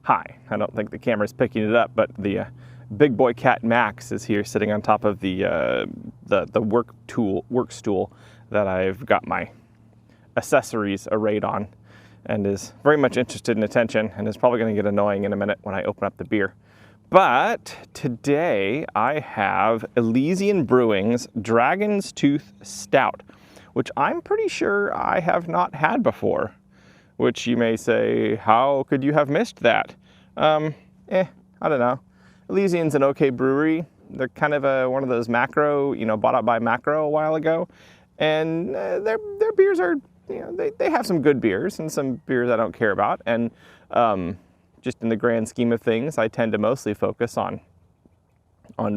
Hi, I don't think the camera's picking it up, but the big boy cat Max is here sitting on top of the work stool that I've got my accessories arrayed on, and is very much interested in attention, and is probably going to get annoying in a minute when I open up the beer. But today I have Elysian Brewing's Dragonstooth Stout, which I'm pretty sure I have not had before. Which you may say, how could you have missed that? I don't know. Elysian's an okay brewery. They're kind of one of those macro, bought out by Macro a while ago. And their beers are, they have some good beers and some beers I don't care about. And just in the grand scheme of things, I tend to mostly focus on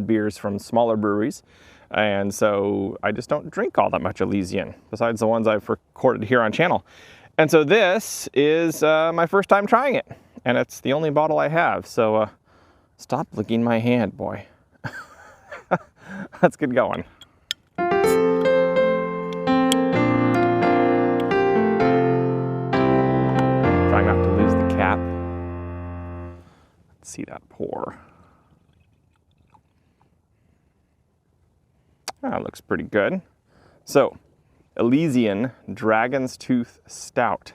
beers from smaller breweries. And so I just don't drink all that much Elysian, besides the ones I've recorded here on channel. And so this is my first time trying it, and it's the only bottle I have, so stop licking my hand, boy. Let's get going. Trying not to lose the cap. Let's see that pour. That looks pretty good. So, Elysian Dragonstooth Stout.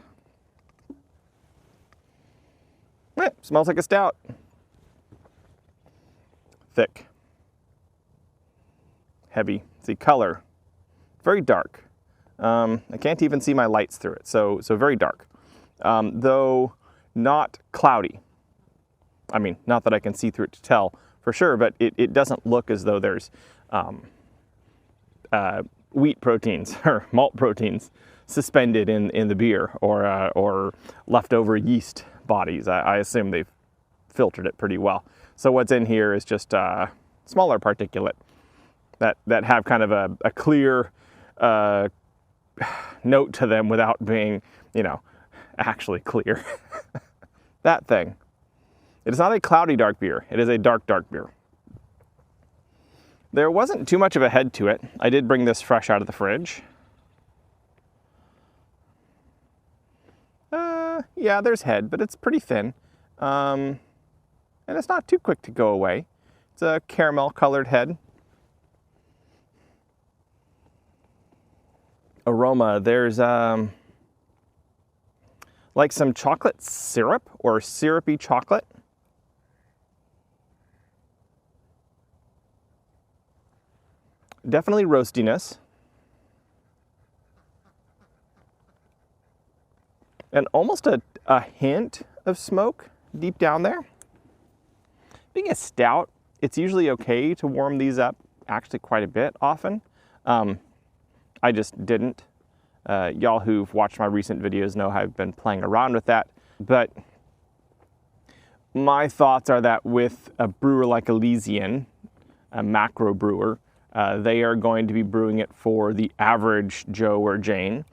Smells like a stout. Thick. Heavy. See, color. Very dark. I can't even see my lights through it, so very dark. Though not cloudy. I mean, not that I can see through it to tell for sure, but it doesn't look as though there's wheat proteins or malt proteins suspended in the beer, or leftover yeast bodies. I assume they've filtered it pretty well. So what's in here is just smaller particulate that have kind of a clear note to them without being, actually clear. That thing. It is not a cloudy dark beer. It is a dark beer. There wasn't too much of a head to it. I did bring this fresh out of the fridge. Yeah, there's head, but it's pretty thin. And it's not too quick to go away. It's a caramel colored head. Aroma, there's like some chocolate syrup or syrupy chocolate. Definitely roastiness. And almost a hint of smoke deep down there. Being a stout, it's usually okay to warm these up actually quite a bit often. I just didn't. Y'all who've watched my recent videos know I've been playing around with that. But my thoughts are that with a brewer like Elysian, a macro brewer, they are going to be brewing it for the average Joe or Jane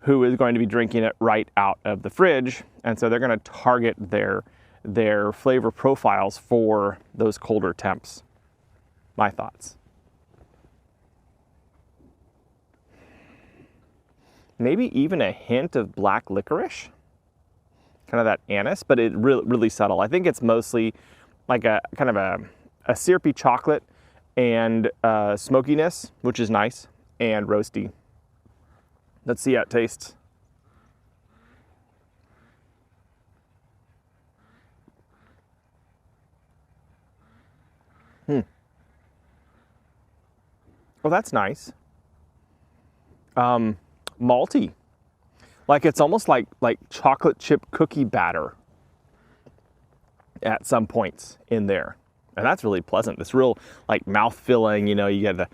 who is going to be drinking it right out of the fridge. And so they're going to target their flavor profiles for those colder temps. My thoughts. Maybe even a hint of black licorice. Kind of that anise, but it's really subtle. I think it's mostly like a kind of a syrupy chocolate and smokiness, which is nice, and roasty. Let's see how it tastes. Well, that's nice. Malty. Like it's almost like chocolate chip cookie batter at some points in there. And that's really pleasant. This real like mouth filling, you get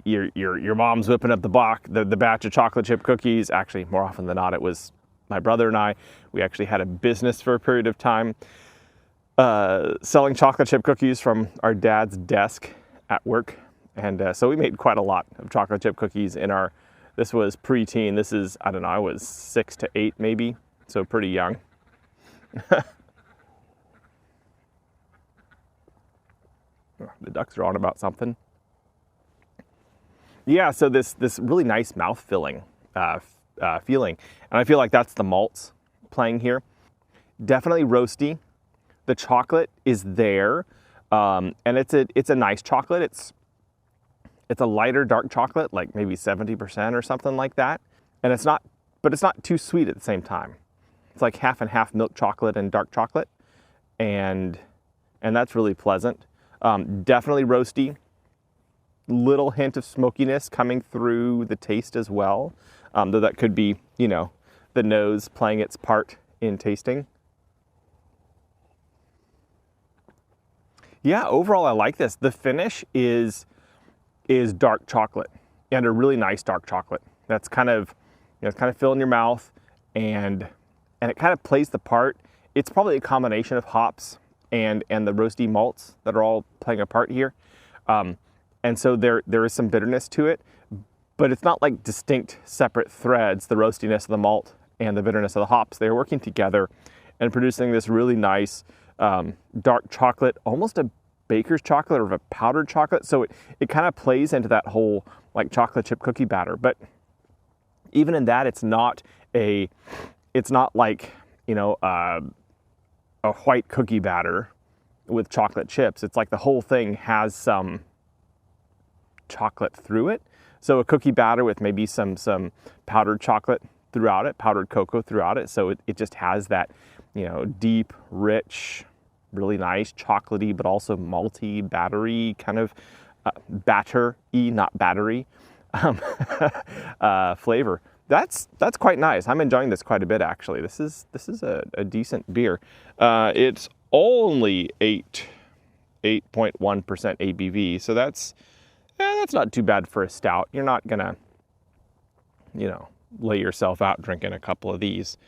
your mom's whipping up the batch of chocolate chip cookies. Actually, more often than not, it was my brother and I. We actually had a business for a period of time selling chocolate chip cookies from our dad's desk at work. And so we made quite a lot of chocolate chip cookies this was preteen. This is, I don't know, I was 6 to 8 maybe, so pretty young. The ducks are on about something. Yeah, so this really nice mouth filling feeling, and I feel like that's the malts playing here. Definitely roasty, The chocolate is there, and it's a nice chocolate. It's a lighter dark chocolate, like maybe 70% or something like that. And it's not too sweet at the same time. It's like half and half milk chocolate and dark chocolate, and that's really pleasant. Definitely roasty. Little hint of smokiness coming through the taste as well, though that could be, you know, the nose playing its part in tasting. Yeah, overall I like this. The finish is dark chocolate, and a really nice dark chocolate. That's kind of, you know, it's kind of filling your mouth, and it kind of plays the part. It's probably a combination of hops and the roasty malts that are all playing a part here. And so there is some bitterness to it, but it's not like distinct separate threads, the roastiness of the malt and the bitterness of the hops. They're working together and producing this really nice dark chocolate, almost a baker's chocolate or a powdered chocolate. So it kind of plays into that whole like chocolate chip cookie batter. But even in that, it's not like, you know, a white cookie batter with chocolate chips. It's like the whole thing has some chocolate through it. So a cookie batter with maybe some powdered chocolate throughout it, powdered cocoa throughout it. So it just has that, you know, deep, rich, really nice chocolatey, but also malty, battery kind of batter-y, not battery flavor. That's quite nice. I'm enjoying this quite a bit, actually. This is a decent beer. It's only 8.1% ABV, so that's not too bad for a stout. You're not gonna, you know, lay yourself out drinking a couple of these.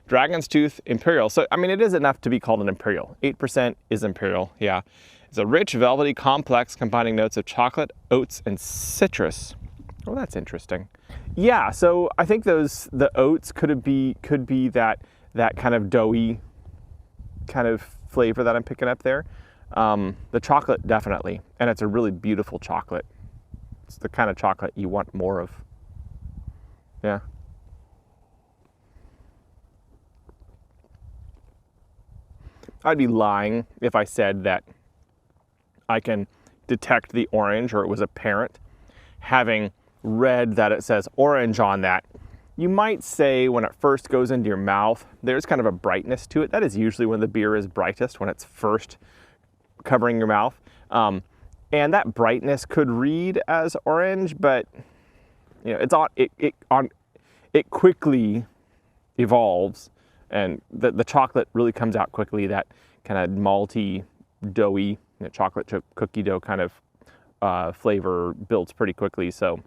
Dragonstooth Imperial. So, I mean, it is enough to be called an Imperial. 8% is Imperial, yeah. It's a rich, velvety complex combining notes of chocolate, oats, and citrus. Oh, that's interesting. Yeah, so I think the oats could be that kind of doughy kind of flavor that I'm picking up there. The chocolate, definitely. And it's a really beautiful chocolate. It's the kind of chocolate you want more of. Yeah. I'd be lying if I said that I can detect the orange, or it was apparent. Having read that it says orange on that, you might say when it first goes into your mouth, there's kind of a brightness to it. That is usually when the beer is brightest, when it's first covering your mouth. And that brightness could read as orange, but you know, it quickly evolves, and the chocolate really comes out quickly. That kind of malty, doughy, you know, chocolate chip cookie dough kind of flavor builds pretty quickly. So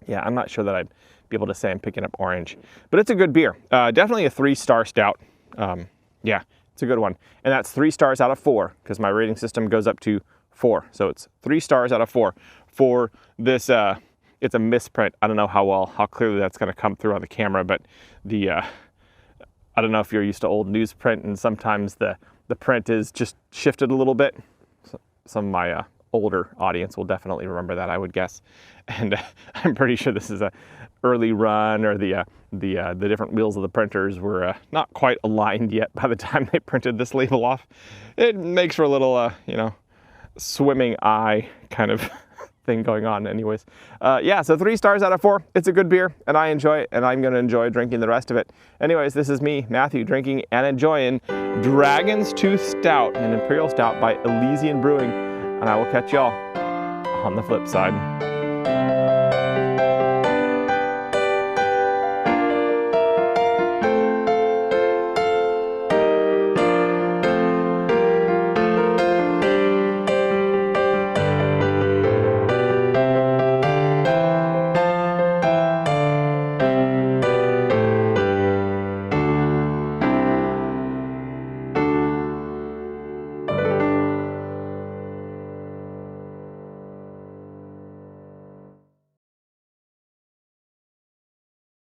yeah, I'm not sure that I'd be able to say I'm picking up orange, but it's a good beer. Definitely a 3-star stout. Yeah, it's a good one. And that's 3 stars out of 4, because my rating system goes up to 4. So it's 3 stars out of 4 for this. It's a misprint. I don't know how clearly that's going to come through on the camera, but I don't know if you're used to old newsprint, and sometimes the print is just shifted a little bit. Some of my older audience will definitely remember that, I would guess. And I'm pretty sure this is a early run, or the different wheels of the printers were not quite aligned yet by the time they printed this label off. It makes for a little, you know, swimming eye kind of thing going on anyways. Yeah, so 3 stars out of 4. It's a good beer, and I enjoy it, and I'm going to enjoy drinking the rest of it. Anyways, this is me, Matthew, drinking and enjoying Dragonstooth Stout, an Imperial Stout by Elysian Brewing, and I will catch y'all on the flip side.